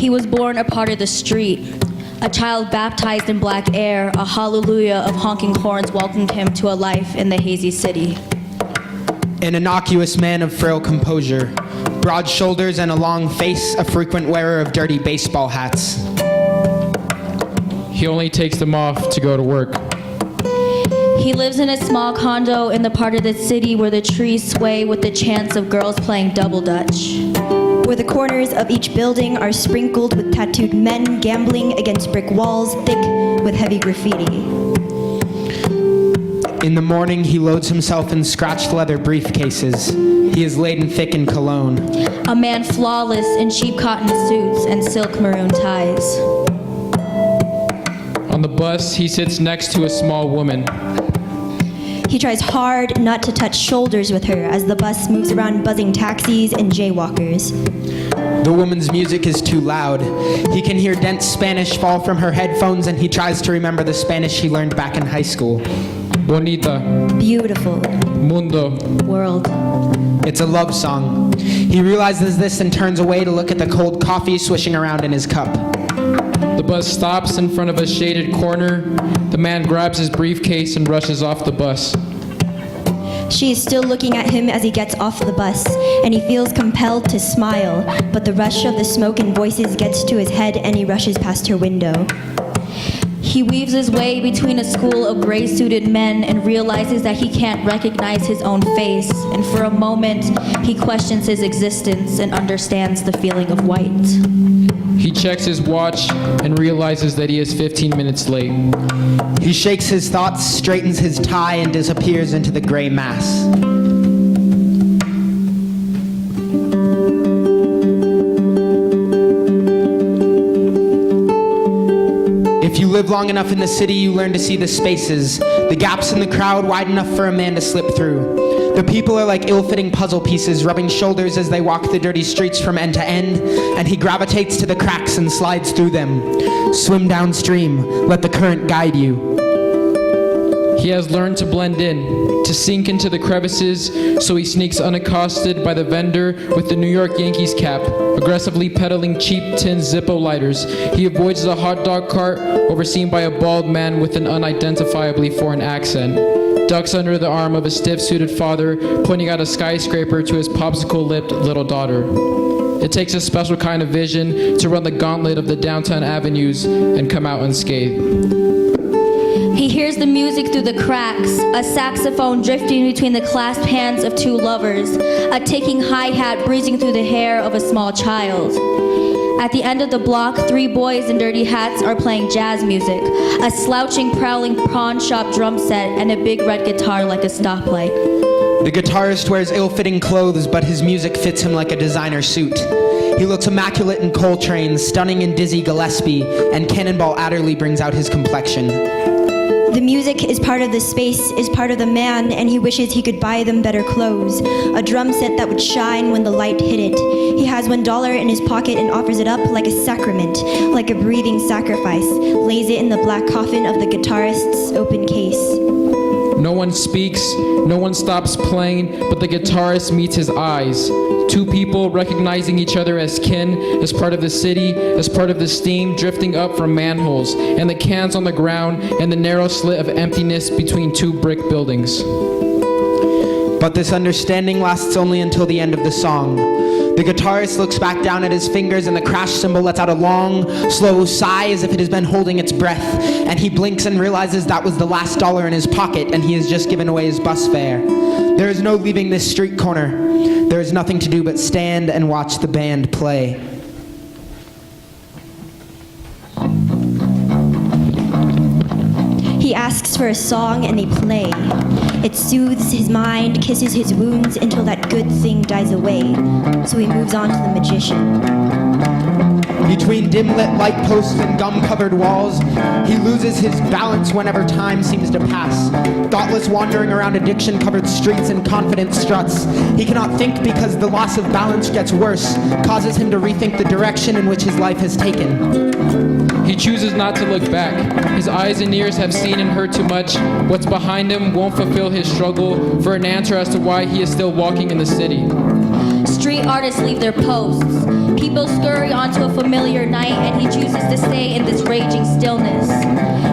He was born a part of the street, a child baptized in black air. A hallelujah of honking horns welcomed him to a life in the hazy city. An innocuous man of frail composure, broad shoulders and a long face, a frequent wearer of dirty baseball hats. He only takes them off to go to work. He lives in a small condo in the part of the city where the trees sway with the chants of girls playing double dutch. Where the corners of each building are sprinkled with tattooed men gambling against brick walls thick with heavy graffiti. In the morning, he loads himself in scratched leather briefcases. He is laden thick in cologne. A man flawless in cheap cotton suits and silk maroon ties. On the bus, he sits next to a small woman. He tries hard not to touch shoulders with her as the bus moves around buzzing taxis and jaywalkers. The woman's music is too loud. He can hear dense Spanish fall from her headphones, and he tries to remember the Spanish he learned back in high school. Bonita. Beautiful. Mundo. World. It's a love song. He realizes this and turns away to look at the cold coffee swishing around in his cup. The bus stops in front of a shaded corner. The man grabs his briefcase and rushes off the bus. She is still looking at him as he gets off the bus, and he feels compelled to smile, but the rush of the smoke and voices gets to his head and he rushes past her window. He weaves his way between a school of gray-suited men and realizes that he can't recognize his own face, and for a moment, he questions his existence and understands the feeling of white. He checks his watch and realizes that he is 15 minutes late. He shakes his thoughts, straightens his tie, and disappears into the gray mass. If you live long enough in the city, you learn to see the spaces, the gaps in the crowd wide enough for a man to slip through. The people are like ill-fitting puzzle pieces, rubbing shoulders as they walk the dirty streets from end to end, and he gravitates to the cracks and slides through them. Swim downstream, let the current guide you. He has learned to blend in, to sink into the crevices, so he sneaks unaccosted by the vendor with the New York Yankees cap, aggressively peddling cheap tin Zippo lighters. He avoids the hot dog cart, overseen by a bald man with an unidentifiably foreign accent. Ducks under the arm of a stiff-suited father, pointing out a skyscraper to his popsicle-lipped little daughter. It takes a special kind of vision to run the gauntlet of the downtown avenues and come out unscathed. He hears the music through the cracks, a saxophone drifting between the clasped hands of two lovers, a ticking hi-hat breezing through the hair of a small child. At the end of the block, three boys in dirty hats are playing jazz music, a slouching, prowling pawn shop drum set, and a big red guitar like a stoplight. The guitarist wears ill-fitting clothes, but his music fits him like a designer suit. He looks immaculate in Coltrane, stunning in Dizzy Gillespie, and Cannonball Adderley brings out his complexion. The music is part of the space, is part of the man, and he wishes he could buy them better clothes. A drum set that would shine when the light hit it. He has $1 in his pocket and offers it up like a sacrament, like a breathing sacrifice, lays it in the black coffin of the guitarist's open case. No one speaks, no one stops playing, but the guitarist meets his eyes. Two people recognizing each other as kin, as part of the city, as part of the steam drifting up from manholes, and the cans on the ground, and the narrow slit of emptiness between two brick buildings. But this understanding lasts only until the end of the song. The guitarist looks back down at his fingers, and the crash cymbal lets out a long, slow sigh as if it has been holding its breath, and he blinks and realizes that was the last dollar in his pocket, and he has just given away his bus fare. There is no leaving this street corner. There is nothing to do but stand and watch the band play. He asks for a song and they play. It soothes his mind, kisses his wounds until that good thing dies away. So he moves on to the magician. Between dim-lit light posts and gum-covered walls, he loses his balance whenever time seems to pass. Thoughtless wandering around addiction-covered streets and confident struts. He cannot think because the loss of balance gets worse, causes him to rethink the direction in which his life has taken. He chooses not to look back. His eyes and ears have seen and heard too much. What's behind him won't fulfill his struggle for an answer as to why he is still walking in the city. Street artists leave their posts. People scurry onto a familiar night, and he chooses to stay in this raging stillness,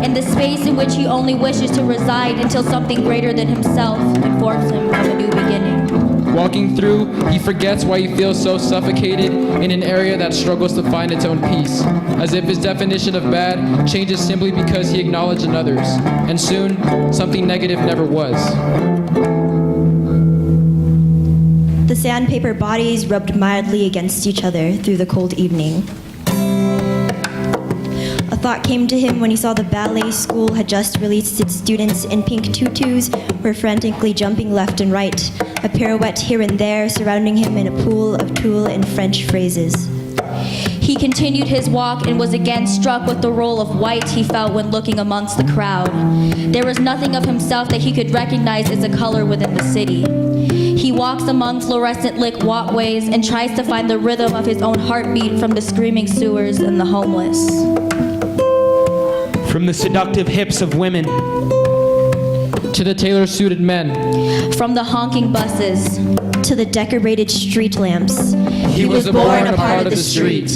in the space in which he only wishes to reside until something greater than himself informs him of a new beginning. Walking through, he forgets why he feels so suffocated in an area that struggles to find its own peace, as if his definition of bad changes simply because he acknowledged in others, and soon, something negative never was. The sandpaper bodies rubbed mildly against each other through the cold evening. A thought came to him when he saw the ballet school had just released its students in pink tutus were frantically jumping left and right, a pirouette here and there surrounding him in a pool of tulle and French phrases. He continued his walk and was again struck with the roll of white he felt when looking amongst the crowd. There was nothing of himself that he could recognize as a color within the city. He walks among fluorescent lit walkways and tries to find the rhythm of his own heartbeat from the screaming sewers and the homeless. From the seductive hips of women, To the tailor-suited men, From the honking buses, To the decorated street lamps. he was born a part of the street.